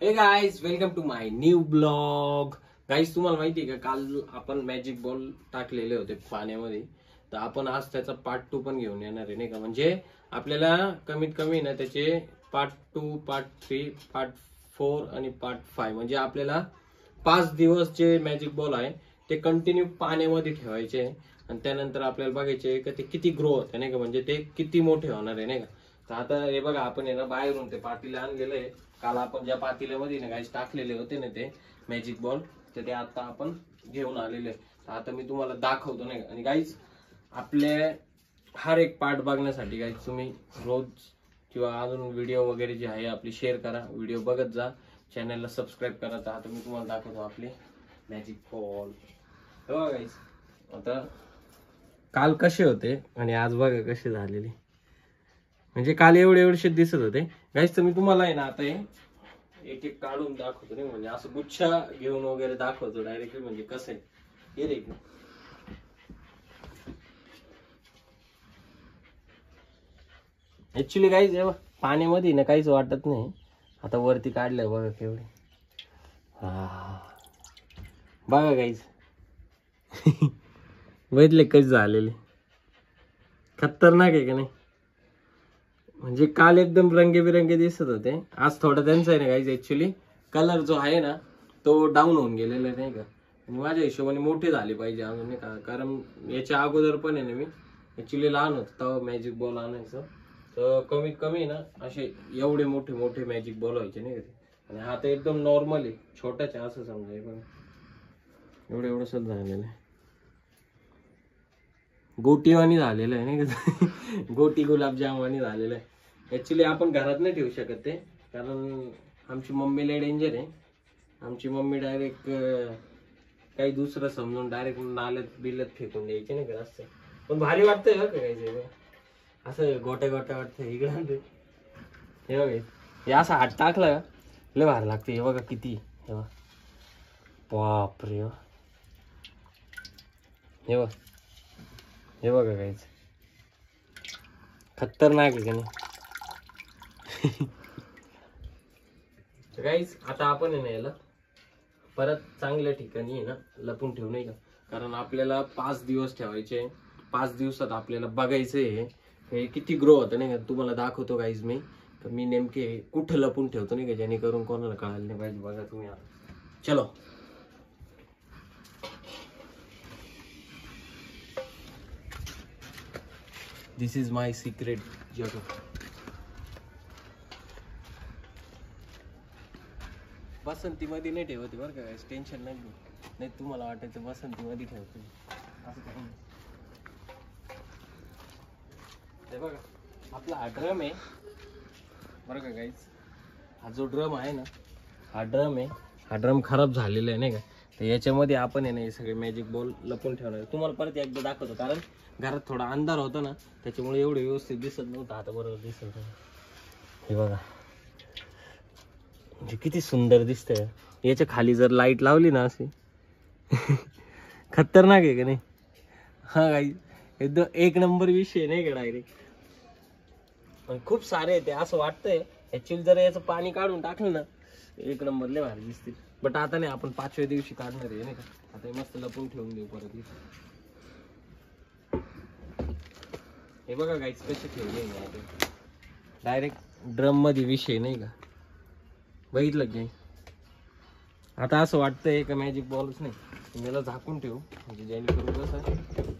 हे guys, welcome to my new blog. Guys, तुम्हाला माहिती आहे का, काल आपण मॅजिक बॉल टाकलेले होते पाण्यामध्ये, तर आपण आज त्याचा पार्ट 2 पण घेऊन येणार आहे, नाही का। म्हणजे आपल्याला कमीत कमी ना त्याचे पार्ट 2, पार्ट 3, पार्ट 4 आणि पार्ट 5 म्हणजे आपल्याला 5 दिवस जे मॅजिक बॉल आहे ते कंटिन्यू पाण्यामध्ये ठेवायचे आणि त्यानंतर आपल्याला बघायचे का ते किती ग्रो होते, नाही का, म्हणजे ते किती मोठे होणार आहे, नाही का। तर आता हे बघा, आपण आहे ना बाहेरून ते पातीला आणलेलं आहे। काल आपण ज्या पातील्यामध्ये ना गाइस टाकलेले होते ना ते मॅजिक बॉल, तर ते आता आपण घेऊन आलेले आहे। तर आता मी तुम्हाला दाखवतो, नाही का। आणि गाइस, आपले हर एक पार्ट बघण्यासाठी गाइस तुम्ही रोज किंवा अजून व्हिडिओ वगैरे जे आहे आपली शेअर करा, व्हिडिओ बघत जा, चॅनलला सबस्क्राइब करा। तर आता मी तुम्हाला दाखवतो आपले मॅजिक बॉल। हो गाइस, आता काल कसे होते आणि आज बघा कसे झालेले। म्हणजे काल एवढे दिसत होते गाइस। तर मी तुम्हाला आहे ना आता एक एक काढून दाखवतो, नाही म्हणजे असं गुच्छा घेऊन वगैरे दाखवतो डायरेक्टली, म्हणजे कसं आहे हे रे। ऍक्च्युली गाइस जेव्हा पाण्यामध्ये ना काहीच वाटत नाही, आता वरती काढलंय बघा केवढे। बघा गाइस बघितले कसे झालेले, खतरनाक आहे का नाही। म्हणजे काल एकदम रंगीबिरंगी दिसत होते, आज थोडा त्यांचा आहे ना गाइस ऍक्च्युली कलर जो आहे ना तो डाऊन होऊन गेलेला आहे, नाही का। आणि माझ्या हिशोबाने मोठे झाले पाहिजे अजून, नाही का, कारण याच्या अगोदर पण आहे ना मी ऍक्च्युली लहान होतो तेव्हा मॅजिक बॉल आणायचं, तर कमीत कमी ना असे एवढे मोठे मोठे मॅजिक बॉल व्हायचे, नाही का। आणि हा तर एकदम नॉर्मल आहे, छोटाच आहे असं समजा, पण एवढं झालेलं आहे, गोटीवाणी झालेलं आहे, नाही का गोटी गुलाबजामवाणी झालेलं आहे। ऍक्च्युली आपण घरात नाही ठेवू शकत ते, कारण आमची मम्मी लय डेंजर आहे। आमची मम्मी डायरेक्ट काही दुसरं समजून डायरेक्ट नाल्यात बिल्यात फेकून द्यायचे, नाही का असं। पण भारी वाटतंय बरं का काही असं गोट्या गोट्या वाटतं इकडं। हे बघा, हे असं हात टाकला का लय भारी लागते। हे बघा किती, हे बघा, बापरे, हे बघा, हे बघा काहीच खतरनाक आहे का नाही गाइस। आता आपण आहे ना याला परत चांगल्या ठिकाणी आहे ना लपून ठेवू, नाही का, कारण आपल्याला 5 दिवस ठेवायचे। 5 दिवसात आपल्याला बघायचंय हे किती ग्रो होतं, नाही का। तुम्हाला दाखवतो गाइस मी, तर मी नेमके कुठं लपून ठेवतो, नाही का, जेणेकरून कोणाला कळायला नाही पाहिजे। बघा तुम्ही आता, चलो। दिस इज माय सिक्रेट जग। बसंतीमध्ये नाही ठेवते बरं का, टेन्शन नाही तुम्हाला वाटायचं बसंतीमध्ये ठेवतो असं काही नाही। हे बघा, आपला हा ड्रम आहे बरं का गाइस। हा जो ड्रम आहे ना, हा ड्रम खराब झालेला आहे, नाही का। तर याच्यामध्ये आपण आहे ना हे सगळे मॅजिक बॉल लपून ठेवणार आहे। तुम्हाला परत एकदा दाखवतो, कारण घरात थोडा अंधार होता ना, त्याच्यामुळे एवढं व्यवस्थित दिसत नव्हतं। आता बरोबर दिसत, हे बघा म्हणजे किती सुंदर दिसतंय। याच्या खाली जर लाईट लावली ना अशी खतरनाक आहे का नाही। हा गाइस, एकदम एक नंबर विषय, नाही का डायरेक्ट। खूप सारे आहे ते, असं वाटतंय ऍक्च्युअली जर याचं पाणी काढून टाकलं ना एक नंबर लय भारी दिसतील। बट आता नाही, आपण 5व्या दिवशी काढणार आहे, नाही का। आता हे मस्त लपून ठेवून देऊ परत इथे। हे बघा गाइस कसे ठेवले डायरेक्ट ड्रम मध्ये विषय, नाही का, बघितलं की। आता असं वाटतंय का मॅजिक बॉलच नाही, याला झाकून ठेवू, म्हणजे जेणेकरून कसं